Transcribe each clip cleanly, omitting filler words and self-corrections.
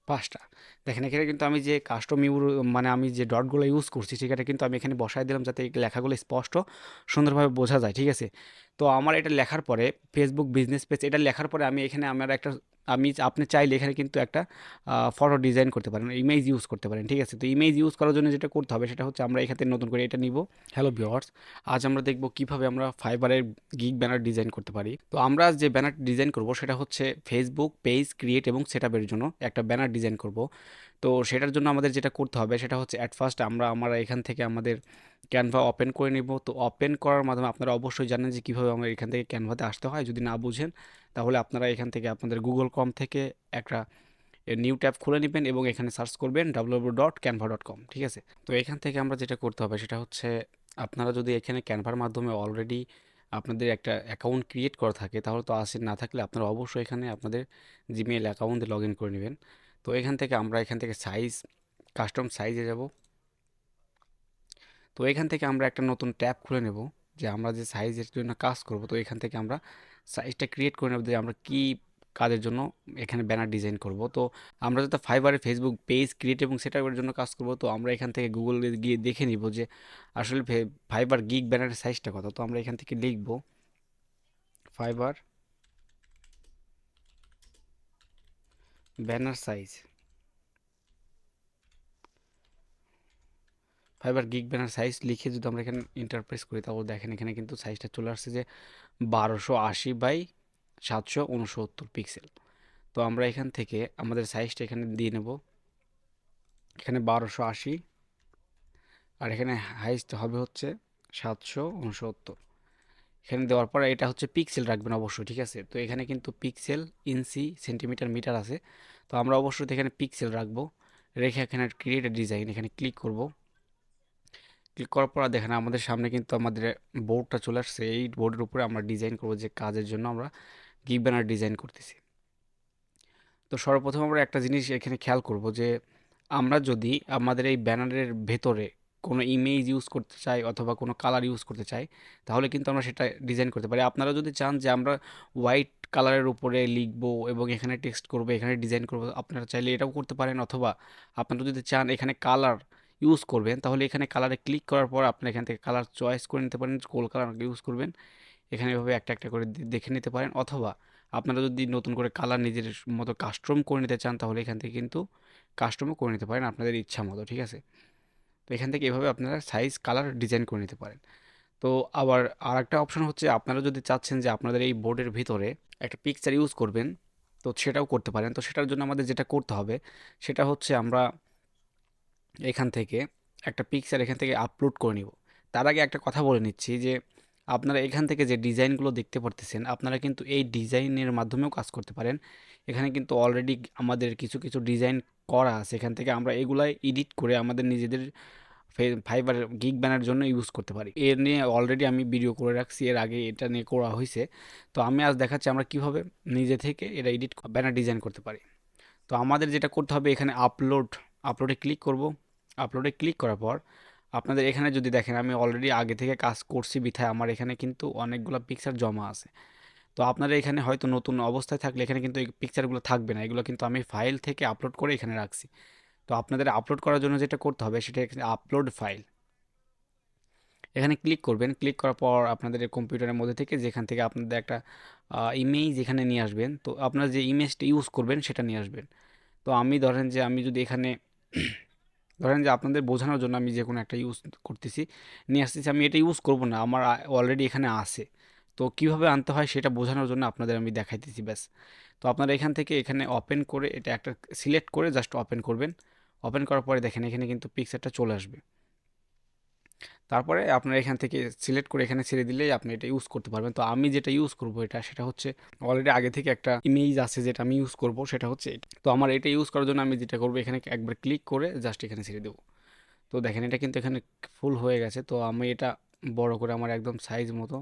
5টা। দেখেন এখানে কিন্তু আমি যে কাস্টম মানে আমি যে ডটগুলো ইউজ করছি সেটা কিন্তু আমি এখানে বসায় দিলাম যাতে এই লেখাগুলো স্পষ্ট সুন্দরভাবে বোঝা যায়, ঠিক আছে? তো আমার এটা লেখার পরে ফেসবুক বিজনেস পেজ এটা লেখার পরে আমি এখানে আমার একটা আপনি চাইলে এখানে কিন্তু একটা ফটো ডিজাইন করতে পারেন, ইমেজ ইউজ করতে পারেন, ঠিক আছে? তো ইমেজ ইউজ করার জন্য যেটা করতে হবে সেটা হচ্ছে আমরা এখান থেকে নতুন করে এটা নিব। হ্যালো ভিউয়ার্স, আজ আমরা দেখব কিভাবে আমরা ফাইবারের গিগ ব্যানার ডিজাইন করতে পারি। তো আমরা আজ যে ব্যানার ডিজাইন করব সেটা হচ্ছে ফেসবুক পেজ ক্রিয়েট এবং সেটআপের জন্য একটা ব্যানার ডিজাইন করব। তো সেটার জন্য আমাদের যেটা করতে হবে সেটা হচ্ছে অ্যাট ফার্স্ট আমরা এখান থেকে আমাদের ক্যানভা ওপেন করে নিব। তো ওপেন করার মাধ্যমে আপনারা অবশ্যই জানেন যে কীভাবে আমরা এখান থেকে ক্যানভাতে আসতে হয়। যদি না বুঝেন তাহলে আপনারা এখান থেকে আপনাদের গুগল ক্রোম থেকে একটা নিউ ট্যাব খুলে নেবেন এবং এখানে সার্চ করবেন www.canva.com, ঠিক আছে? তো এখান থেকে আমরা যেটা করতে হবে সেটা হচ্ছে আপনারা যদি এখানে ক্যানভার মাধ্যমে অলরেডি আপনাদের একটা অ্যাকাউন্ট ক্রিয়েট করা থাকে তাহলে তো আসে, না থাকলে আপনারা অবশ্যই এখানে আপনাদের জিমেইল অ্যাকাউন্ট দিয়ে লগ ইন করে নেবেন। তো এখান থেকে সাইজ, কাস্টম সাইজে যাব। তো এখান থেকে আমরা একটা নতুন ট্যাব খুলে নেব যে আমরা যে সাইজের জন্য কাজ করব। তো এখান থেকে আমরা সাইজটা ক্রিয়েট করে নেব যে আমরা কি কাজের জন্য এখানে ব্যানার ডিজাইন করব। তো আমরা যদি ফাইবারে ফেসবুক পেজ ক্রিয়েট এবং সেটার জন্য কাজ করব, তো আমরা এখান থেকে গুগলে গিয়ে দেখে নিব যে আসলে ফাইবার গিগ ব্যানারের সাইজটা কত। তো আমরা এখান থেকে লিখব fibre banner size, fibre gig banner size লিখে যদি আমরা এখানে ইন্টারপ্রেস করি তাহলে দেখেন এখানে কিন্তু সাইজটা চলে আসছে যে 1280 বাই 769 পিক্সেল। তো আমরা এখান থেকে আমাদের সাইজটা এখানে দিয়ে নেব, এখানে 1280 আর এখানে হাইস্ট হবে হচ্ছে 769। এখানে দেওয়ার পরে এটা হচ্ছে পিক্সেল রাখবেন অবশ্যই, ঠিক আছে? তো এখানে কিন্তু পিক্সেল, ইঞ্চি, সেন্টিমিটার, মিটার আছে। তো আমরা অবশ্যই এখানে পিক্সেল রাখবো। রেখে এখানে ক্রিয়েট এ ডিজাইন এখানে ক্লিক করব। ক্লিক করার পর দেখেন আমাদের সামনে কিন্তু আমাদের বোর্ডটা চলে আসছে। এই বোর্ডের উপরে আমরা ডিজাইন করব যে কাজের জন্য আমরা গিগ ব্যানার ডিজাইন করতেছি। তো সর্বপ্রথম আমরা একটা জিনিস এখানে খেয়াল করব যে আমরা যদি আমাদের এই ব্যানারের ভেতরে কোনো ইমেজ ইউজ করতে চাই অথবা কোনো কালার ইউজ করতে চাই তাহলে কিন্তু আমরা সেটা ডিজাইন করতে পারি। আপনারা যদি চান যে আমরা হোয়াইট কালারের উপরে লিখবো এবং এখানে টেক্সট করবো, এখানে ডিজাইন করবো, আপনারা চাইলে এটাও করতে পারেন। অথবা আপনারা যদি চান এখানে কালার ইউজ করবেন তাহলে এখানে কালারে ক্লিক করার পর আপনি এখান থেকে কালার চয়েস করে নিতে পারেন কোন কালার ইউজ করবেন। এখানে এভাবে একটা একটা করে দেখে নিতে পারেন। অথবা আপনারা যদি নতুন করে কালার নিজের মতো কাস্টম করে নিতে চান তাহলে এখান থেকে কিন্তু কাস্টমও করে নিতে পারেন আপনাদের ইচ্ছা মতো, ঠিক আছে? তো এখান থেকে এভাবে আপনারা সাইজ কালার ডিজাইন করে নিতে পারেন। তো আবার আর একটা অপশন হচ্ছে আপনারা যদি চাচ্ছেন যে আপনাদের এই বোর্ডের ভিতরে একটা পিকচার ইউজ করবেন তো সেটাও করতে পারেন। তো সেটার জন্য আমাদের যেটা করতে হবে সেটা হচ্ছে আমরা এখান থেকে একটা পিকচার এখান থেকে আপলোড করে নিব। তার আগে একটা কথা বলে নিচ্ছি যে আপনারা এখান থেকে যে ডিজাইনগুলো দেখতে পারতেছেন আপনারা কিন্তু এই ডিজাইনের মাধ্যমেও কাজ করতে পারেন। এখানে কিন্তু অলরেডি আমাদের কিছু কিছু ডিজাইন করা আছে, এখান থেকে আমরা এগুলাই এডিট করে আমাদের নিজেদের ফাইবার গিগ ব্যানার জন্য ইউজ করতে পারি। এর নিয়ে অলরেডি আমি ভিডিও করে রাখছি, এর আগে এটা নিয়ে করা হয়েছে। তো আমি আজ দেখাচ্ছি আমরা কিভাবে নিজে থেকে এটা এডিট ব্যানার ডিজাইন করতে পারি। তো আমাদের যেটা করতে হবে এখানে আপলোডে ক্লিক করব। আপলোডে ক্লিক করার পর আপনাদের এখানে যদি দেখেন আমি অলরেডি আগে থেকে কাজ করছি বিধায় আমার এখানে কিন্তু অনেকগুলো পিকচার জমা আছে। তো আপনারা এখানে হয়তো নতুন অবস্থায় থাকলে এখানে কিন্তু এই পিকচারগুলো থাকবে না, এগুলো কিন্তু আমি ফাইল থেকে আপলোড করে এখানে রাখছি। তো আপনাদের আপলোড করার জন্য যেটা করতে হবে সেটা এখানে আপলোড ফাইল, এখানে ক্লিক করবেন। ক্লিক করার পর আপনাদের কম্পিউটারের মধ্যে থেকে যেখান থেকে আপনাদের একটা ইমেজ এখানে নিয়ে আসবেন। তো আপনারা যে ইমেজটা ইউজ করবেন সেটা নিয়ে আসবেন। তো আমি ধরেন যে আমি যদি এখানে ধরেন যে আপনাদের বোঝানোর জন্য আমি যে কোনো একটা ইউজ করতেছি, নিয়ে আসতেছি, আমি এটা ইউজ করব না, আমার অলরেডি এখানে আছে। তো কিভাবে আনতে হয় সেটা বোঝানোর জন্য আপনাদের আমি দেখাইতেছি ব্যাস। তো আপনারা এখান থেকে এখানে ওপেন করে এটা একটা সিলেক্ট করে জাস্ট ওপেন করবেন। ওপেন করার পরে দেখেন এখানে কিন্তু পিকচারটা চলে আসবে। তারপরে আপনারা এখান থেকে সিলেক্ট করে এখানে ছেড়ে দিলেই আপনি এটা ইউজ করতে পারবেন। তো আমি যেটা ইউজ করব এটা সেটা হচ্ছে অলরেডি আগে থেকে একটা ইমেজ আছে যেটা আমি ইউজ করব সেটা হচ্ছে এটা। তো আমার এটা ইউজ করার জন্য আমি যেটা করব এখানে একবার ক্লিক করে জাস্ট এখানে ছেড়ে দেবো। তো দেখেন এটা কিন্তু এখানে ফুল হয়ে গেছে। তো আমি এটা বড় করে আমার একদম সাইজ মতো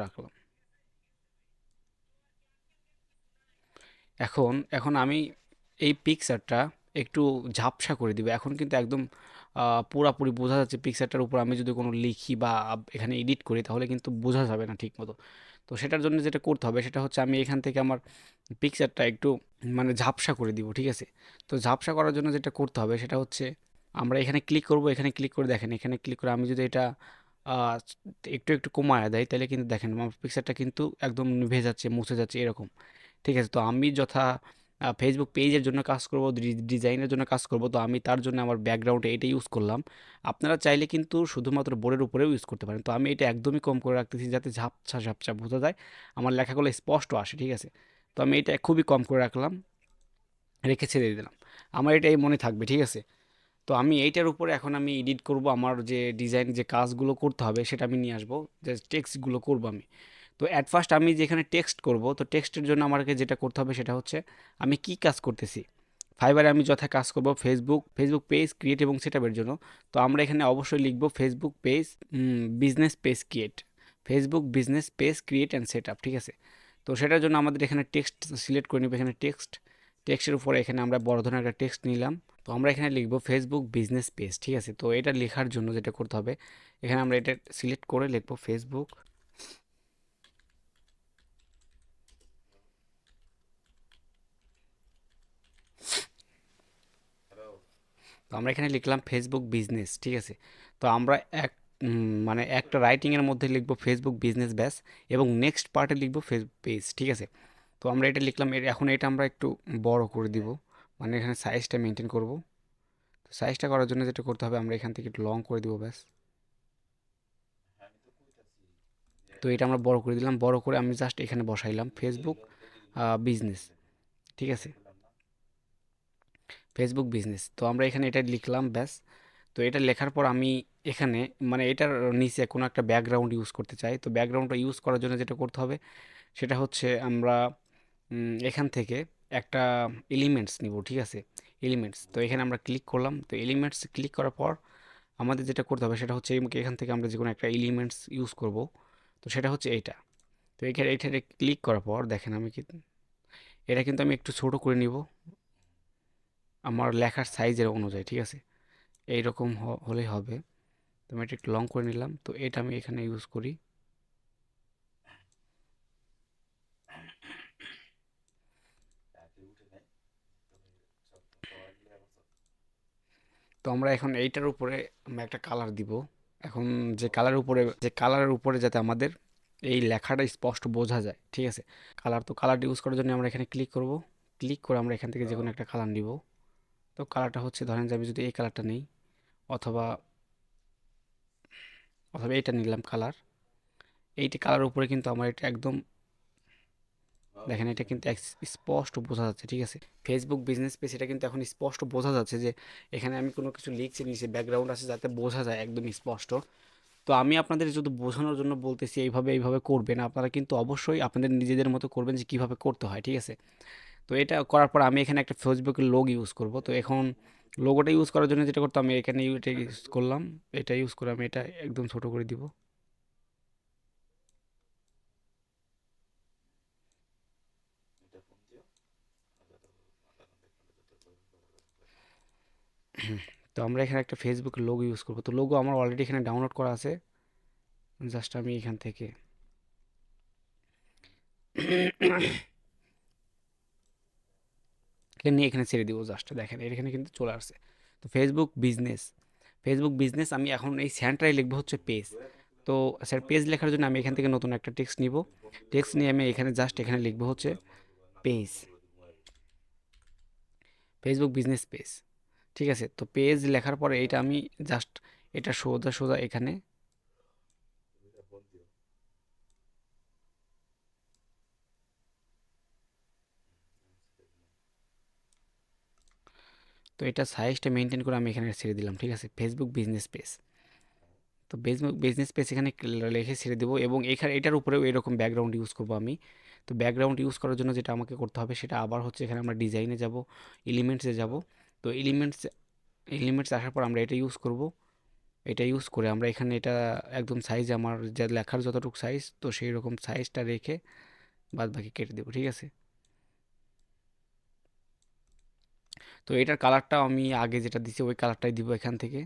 রাখলাম। এখন আমি এই পিকচারটা একটু ঝাপসা করে দিব। এখন কিন্তু একদম পুরাপুরি বোঝা যাচ্ছে পিকচারটার উপর আমি যদি কোনো লিখি বা এখানে এডিট করি তাহলে কিন্তু বোঝা যাবে না ঠিক মতো। তো সেটার জন্য যেটা করতে হবে সেটা হচ্ছে আমি এখান থেকে আমার পিকচারটা একটু মানে ঝাপসা করে দিব, ঠিক আছে? তো ঝাপসা করার জন্য যেটা করতে হবে সেটা হচ্ছে আমরা এখানে ক্লিক করব, এখানে ক্লিক করে দেখেন, এখানে ক্লিক করে আমি যদি এটা আহ, একটু একটু কমায় দেয় তাহলে কিন্তু দেখেন আমার পিকচারটা কিন্তু একদম নিভে যাচ্ছে, মুছে যাচ্ছে এরকম। ঠিক আছে, তো আমি যথা ফেসবুক পেজের জন্য কাজ করব, ডিজাইনের জন্য কাজ করব, তো আমি তার জন্য আমার ব্যাকগ্রাউন্ডে এটা ইউজ করলাম। আপনারা চাইলে কিন্তু শুধুমাত্র বোর্ডের উপরেও ইউজ করতে পারেন, তো আমি এটা একদমই কম করে রাখতেছি যাতে ঝাপসা ঝাপসা বোঝা যায়, আমার লেখাগুলো স্পষ্ট আসে, ঠিক আছে? তো আমি এটা খুবই কম করে রাখলাম, রেখে ছেড়ে দিলাম। আমার এটাই মনে থাকবে, ঠিক আছে? তো আমি এইটার উপরে এখন আমি এডিট করব, আমার যে ডিজাইন যে কাজগুলো করতে হবে সেটা আমি নিয়ে আসবো, যে টেক্সটগুলো করব আমি। তো অ্যাট ফার্স্ট আমি যেখানে টেক্সট করব, তো টেক্সটের জন্য আমাকে যেটা করতে হবে সেটা হচ্ছে আমি কি কাজ করতেছি। ফাইবারে আমি যথা কাজ করব ফেসবুক পেজ ক্রিয়েট এবং সেটআপের জন্য। তো আমরা এখানে অবশ্যই লিখব Facebook page business page create, Facebook business page create and setup, ঠিক আছে? তো সেটার জন্য আমাদের এখানে টেক্সট সিলেক্ট করে নেব, এখানে টেক্সটের উপরে এখানে আমরা বড় ধরনের একটা টেক্সট নিলাম। তো আমরা এখানে লিখব ফেসবুক বিজনেস পেজ, ঠিক আছে? তো এটা লেখার জন্য যেটা করতে হবে, এখানে আমরা এটা সিলেক্ট করে লিখব ফেসবুক। তো আমরা এখানে লিখলাম ফেসবুক বিজনেস, ঠিক আছে? তো আমরা মানে একটা রাইটিংয়ের মধ্যে লিখব ফেসবুক বিজনেস ব্যাস, এবং নেক্সট পার্টে লিখব ফেসবুক পেজ, ঠিক আছে? তো আমরা এটা লিখলাম, এখন এটা আমরা একটু বড় করে দিব, মানে এখানে সাইজটা মেনটেন করব। তো সাইজটা করার জন্য যেটা করতে হবে আমরা এখান থেকে একটু লং করে দিব ব্যাস। তো এটা আমরা বড় করে দিলাম, বড় করে আমি জাস্ট এখানে বসাইলাম ফেসবুক বিজনেস, ঠিক আছে? ফেসবুক বিজনেস, তো আমরা এখানে এটা লিখলাম ব্যাস। তো এটা লেখার পর আমি এখানে মানে এটার নিচে কোনো একটা ব্যাকগ্রাউন্ড ইউজ করতে চাই, তো ব্যাকগ্রাউন্ডটা ইউজ করার জন্য যেটা করতে হবে সেটা হচ্ছে আমরা এখান থেকে একটা এলিমেন্টস নিব, ঠিক আছে? এলিমেন্টস, তো এখানে আমরা ক্লিক করলাম, তো এলিমেন্টস ক্লিক করার পর আমাদের যেটা করতে হবে সেটা হচ্ছে এখান থেকে আমরা যে কোনো একটা এলিমেন্টস ইউজ করব। তো সেটা হচ্ছে এইটা। তো এখানে এইটাতে ক্লিক করার পর দেখেন আমি কি এটা কিন্তু আমি একটু ছোট করে নিব আমার লেখার সাইজের অনুযায়ী, ঠিক আছে? এইরকম হলেই হবে। তো আমি এটা একটু লং করে নিলাম, তো এটা আমি এখানে ইউজ করি। তো আমরা এখন এইটার উপরে আমরা একটা কালার দিব। এখন যে কালারের উপরে যাতে আমাদের এই লেখাটা স্পষ্ট বোঝা যায়, ঠিক আছে? কালার, তো কালারটা ইউজ করার জন্য আমরা এখানে ক্লিক করব, ক্লিক করে আমরা এখান থেকে যে কোনো একটা কালার নিব। তো কালারটা হচ্ছে ধরেন যে আমি যদি এই কালারটা নেই, অথবা অথবা এইটা নিলাম কালার, এইটা কালার উপরে কিন্তু আমার এটা একদম দেখেন এটা কিন্তু স্পষ্ট বোঝা যাচ্ছে, ঠিক আছে? ফেসবুক বিজনেস পেজ এটা কিন্তু এখন স্পষ্ট বোঝা যাচ্ছে যে এখানে আমি কোনো কিছু লিখছি, নিচে ব্যাকগ্রাউন্ড আছে যাতে বোঝা যায় একদম স্পষ্ট। তো আমি আপনাদের শুধু বোঝানোর জন্য বলতেছি এইভাবে এইভাবে করবেন, আপনারা কিন্তু অবশ্যই আপনাদের নিজেদের মতো করবেন যে কীভাবে করতে হয়, ঠিক আছে? তো এটা করার পর আমি এখানে একটা ফেসবুকের লোগো ইউজ করব। তো এখন লোগোটা ইউজ করার জন্য যেটা করতে আমি এখানে এটা ইউজ করলাম, এটা ইউজ করে আমি এটা একদম ছোট করে দিব। তো আমরা এখানে একটা ফেসবুক লোগো ইউজ করবো, তো লোগো আমার অলরেডি এখানে ডাউনলোড করা আছে, জাস্ট আমি এখান থেকে এখানে নিয়ে এখানে ছেড়ে দিব, জাস্ট দেখেন এখানে কিন্তু চলে আসছে। তো ফেসবুক বিজনেস আমি এখন এই সেন্টারে লিখবো হচ্ছে পেজ। তো স্যার পেজ লেখার জন্য আমি এখান থেকে নতুন একটা টেক্সট নিব, টেক্সট নিয়ে আমি এখানে জাস্ট এখানে লিখবো হচ্ছে পেজ, ফেসবুক বিজনেস পেজ, ঠিক আছে? তো পেজ লেখার পরে এটা আমি জাস্ট এটা সোজা সোজা এখানে, তো এটা সাইজটা মেনটেন করে আমি এখানে ছেড়ে দিলাম, ঠিক আছে? Facebook business page. তো ফেসবুক বিজনেস পেজ এখানে লিখে ছেড়ে দেবো, এবং এখানে এটার উপরেও এরকম ব্যাকগ্রাউন্ড ইউজ করবো আমি। তো ব্যাকগ্রাউন্ড ইউজ করার জন্য যেটা আমাকে করতে হবে সেটা আবার হচ্ছে এখানে আমরা ডিজাইনে যাব, এলিমেন্টসে যাব। তো এলিমেন্টস আসার পর আমরা এটা ইউজ করব, এটা ইউজ করে আমরা এখানে এটা একদম সাইজ আমার যা লেখার যতটুকু সাইজ, তো সেই রকম সাইজটা রেখে বাদ বাকি কেটে দেবো, ঠিক আছে? তো এটার কালারটা আমি আগে যেটা দিছি ওই কালারটাই দিব এখান থেকে।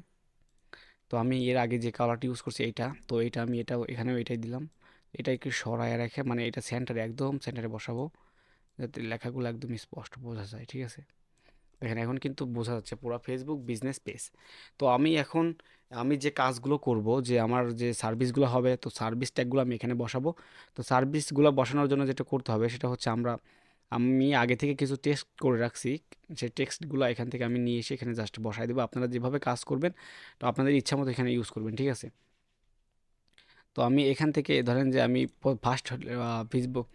তো আমি এর আগে যে কালারটা ইউজ করছি এইটা, তো এটা আমি এটাও এখানেও এটাই দিলাম। এটা একটু সরায় রেখে মানে এটা সেন্টারে একদম সেন্টারে বসাবো, যাতে লেখাগুলো একদম স্পষ্ট বোঝা যায়, ঠিক আছে? দেখেন এখন কিন্তু বোঝা যাচ্ছে পুরো ফেসবুক বিজনেস পেজ। তো আমি যে কাজগুলো করব, যে আমার যে সার্ভিসগুলো হবে, তো সার্ভিস ট্যাগগুলো আমি এখানে বসাবো। তো সার্ভিসগুলো বসানোর জন্য যেটা করতে হবে সেটা হচ্ছে আমি আগে থেকে কিছু টেক্সট করে রাখছি। সেই টেক্সটগুলো এখান থেকে আমি নিয়ে এসে এখানে জাস্ট বসাই দেবো। আপনারা যেভাবে কাজ করবেন, তো আপনাদের ইচ্ছা মতো এখানে ইউজ করবেন, ঠিক আছে? তো আমি এখান থেকে ধরেন যে আমি first Facebook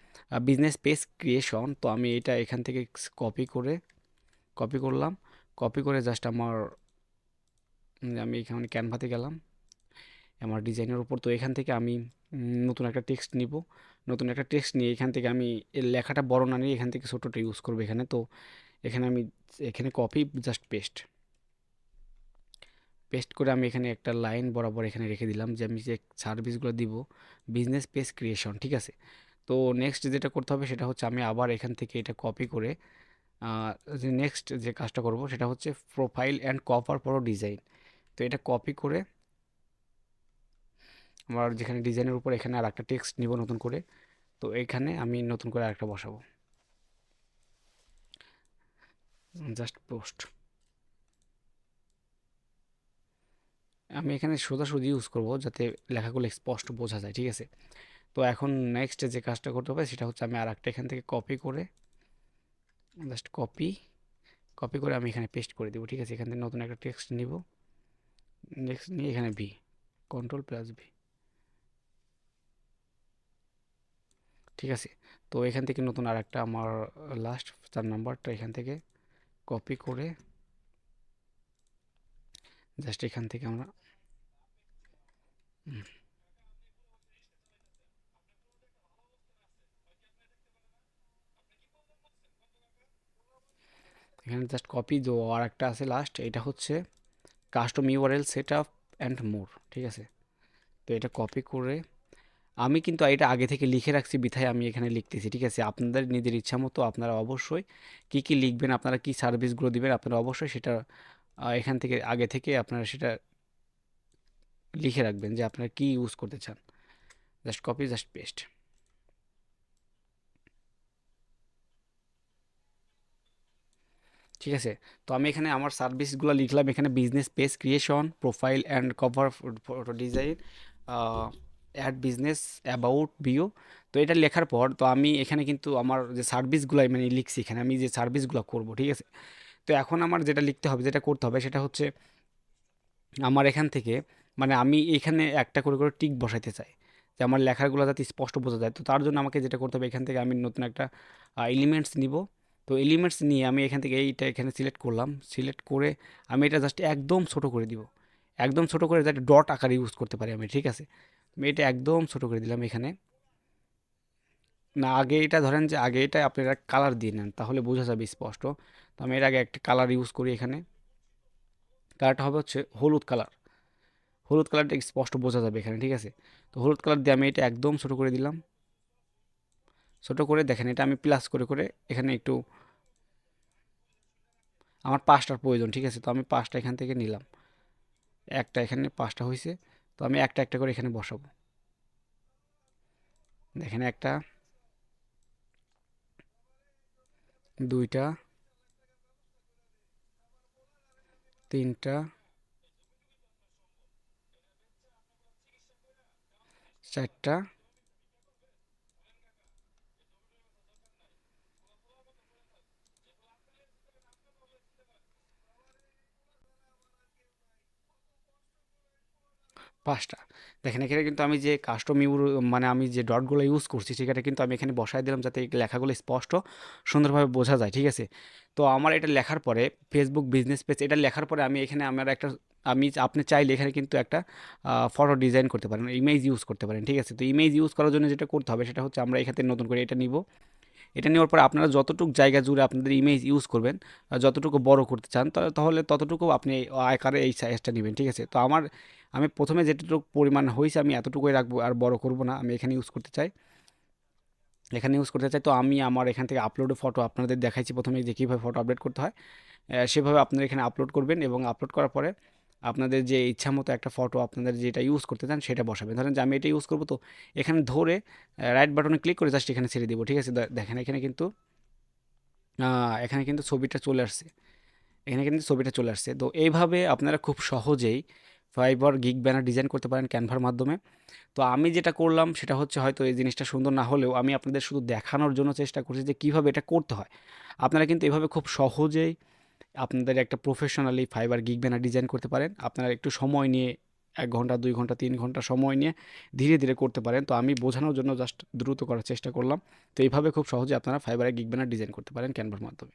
business page creation, তো আমি এটা এখান থেকে কপি করলাম। কপি করে জাস্ট আমি এখানে ক্যানভাতে গেলাম আমার ডিজাইনের উপর। তো এখান থেকে আমি নতুন একটা টেক্সট নিব। নতুন একটা টেক্সট নিয়ে এখান থেকে আমি এর লেখাটা বড় না নিয়ে এখান থেকে ছোটোটা ইউজ করবো এখানে। তো এখানে আমি এখানে কপি জাস্ট পেস্ট পেস্ট করে আমি এখানে একটা লাইন বরাবর এখানে রেখে দিলাম যে আমি যে সার্ভিসগুলো দিব, বিজনেস পেজ ক্রিয়েশন, ঠিক আছে? তো নেক্সট যেটা করতে হবে সেটা হচ্ছে আমি আবার এখান থেকে এটা কপি করে যে নেক্সট যে কাজটা করব সেটা হচ্ছে profile and cover photo design. তো এটা কপি করে আমার যেখানে ডিজাইনের উপর এখানে আর একটা টেক্সট নিব নতুন করে। তো এখানে আমি নতুন করে আরেকটা বসাবো, জাস্ট পোস্ট। আমি এখানে সোজাসুজি ইউজ করব যাতে লেখাগুলো স্পষ্ট বোঝা যায়, ঠিক আছে? তো এখন নেক্সট যে কাজটা করতে হবে সেটা হচ্ছে আমি আর একটা এখান থেকে কপি করে জাস্ট কপি করে আমি এখানে পেস্ট করে দেবো, ঠিক আছে? এখান থেকে নতুন একটা টেক্সট নিব, নেক্সট নিয়ে এখানে কন্ট্রোল+V, ঠিক আছে? তো এখান থেকে নতুন আর একটা আমার লাস্ট 4 নাম্বারটা এখান থেকে কপি করে জাস্ট এখান থেকে আমরা হুম, এখানে জাস্ট কপি দো আর একটা আছে লাস্ট, এটা হচ্ছে custom URL set up and more, ঠিক আছে? তো এটা কপি করে আমি কিন্তু এটা আগে থেকে লিখে রাখছি বিধায় আমি এখানে লিখতেছি, ঠিক আছে? আপনাদের নিজের ইচ্ছা মতো আপনারা অবশ্যই কি কি লিখবেন, আপনারা কি সার্ভিসগুলো দিবেন, আপনারা অবশ্যই সেটা এখান থেকে আগে থেকে আপনারা সেটা লিখে রাখবেন যে আপনারা কি ইউজ করতে চান। জাস্ট কপি জাস্ট পেস্ট, ঠিক আছে? তো আমি এখানে আমার সার্ভিসগুলো লিখলাম এখানে business page creation, profile and cover photo design, add business about bio. তো এটা লেখার পর তো আমি এখানে কিন্তু আমার যে সার্ভিসগুলো মানে লিখছি এখানে আমি যে সার্ভিসগুলো করব, ঠিক আছে? তো এখন আমার যেটা লিখতে হবে, যেটা করতে হবে সেটা হচ্ছে আমার এখান থেকে মানে আমি এখানে একটা করে করে টিক বসাইতে চাই যে আমার লেখাগুলো যাতে স্পষ্ট বোঝা যায়। তো তার জন্য আমাকে যেটা করতে হবে এখান থেকে আমি নতুন একটা এলিমেন্টস নিব। তো এলিমেন্টস নিয়ে আমি এখান থেকে এইটা এখানে সিলেক্ট করলাম, সিলেক্ট করে আমি এটা জাস্ট একদম ছোট করে দিব, একদম ছোট করে যাতে ডট আকারে ইউজ করতে পারি আমি, ঠিক আছে? আমি এটা একদম ছোট করে দিলাম এখানে। না আগে এটা ধরেন যে আগে এটা আপনারা কালার দিয়ে নেন তাহলে বোঝা যাবে স্পষ্ট। তো আমি এর আগে একটা কালার ইউজ করি এখানে, কালারটা হবে হচ্ছে হলুদ কালার। হলুদ কালারটা স্পষ্ট বোঝা যাবে এখানে, ঠিক আছে? তো হলুদ কালার দিয়ে আমি এটা একদম ছোট করে দিলাম। ছোট করে দেখেন এটা আমি প্লাস করে করে এখানে একটু আমার 5টার প্রয়োজন, ঠিক আছে? তো আমি 5টা এখান থেকে নিলাম, একটা এখানে 5টা হয়েছে। তো আমি একটা একটা করে এখানে বসাবো। দেখেন একটা, দুইটা, তিনটা, চারটা, 5টা। দেখেন এখানে কিন্তু আমি যে কাস্টম মানে আমি যে ডটগুলো ইউজ করছি সেখানে কিন্তু আমি এখানে বসায় দিলাম যাতে এই লেখাগুলো স্পষ্ট সুন্দরভাবে বোঝা যায়, ঠিক আছে? তো আমার এটা লেখার পরে ফেসবুক বিজনেস পেজ এটা লেখার পরে আমি এখানে আমার একটা আপনি চাইলে এখানে কিন্তু একটা ফটো ডিজাইন করতে পারেন, ইমেজ ইউজ করতে পারেন, ঠিক আছে? তো ইমেজ ইউজ করার জন্য যেটা করতে হবে সেটা হচ্ছে আমরা এখানে নতুন করে এটা নিব। এটা নেওয়ার পরে আপনারা যতটুকু জায়গা জুড়ে আপনাদের ইমেজ ইউজ করবেন, যতটুকু বড় করতে চান তাহলে ততটুকু আপনি আকারে এই সাইজটা নেবেন, ঠিক আছে? তো আমি প্রথমে যেটুকু পরিমাণ হয়েছে আমি এতটুকুই রাখবো, আর বড় করব না। আমি এখানে ইউজ করতে চাই, এখানে ইউজ করতে চাই। তো আমি আমার এখান থেকে আপলোডে ফটো আপনাদের দেখাইছি প্রথমে যে কীভাবে ফটো আপলোড করতে হয়। সেভাবে আপনারা এখানে আপলোড করবেন এবং আপলোড করার পরে আপনাদের যে ইচ্ছা মতো একটা ফটো আপনাদের যেটা ইউজ করতে চান সেটা বসাবেন। ধরেন যে আমি এটা ইউজ করবো, তো এখানে ধরে রাইট বাটনে ক্লিক করে জাস্ট এখানে ছেড়ে দিব, ঠিক আছে? দেখেন এখানে কিন্তু এখানে কিন্তু ছবিটা চলে আসছে। এখানে কিন্তু ছবিটা চলে আসছে। তো এইভাবে আপনারা খুব সহজেই ফাইবার গিগ ব্যানার ডিজাইন করতে পারেন ক্যানভার মাধ্যমে। তো আমি যেটা করলাম সেটা হচ্ছে, হয়তো এই জিনিসটা সুন্দর না হলেও আমি আপনাদের শুধু দেখানোর জন্য চেষ্টা করছি যে কীভাবে এটা করতে হয়। আপনারা কিন্তু এভাবে খুব সহজেই আপনাদের একটা professionally fibre gig banner design করতে পারেন। আপনারা একটু সময় নিয়ে ১ ঘন্টা, ২ ঘন্টা, ৩ ঘন্টা সময় নিয়ে ধীরে, ধীরে করতে পারেন। তো আমি বোঝানোর জন্য জাস্ট দ্রুত করার চেষ্টা করলাম। তো এইভাবে খুব সহজে আপনারা ফাইবারে গিগ ব্যানার ডিজাইন করতে পারেন ক্যানভার মাধ্যমে।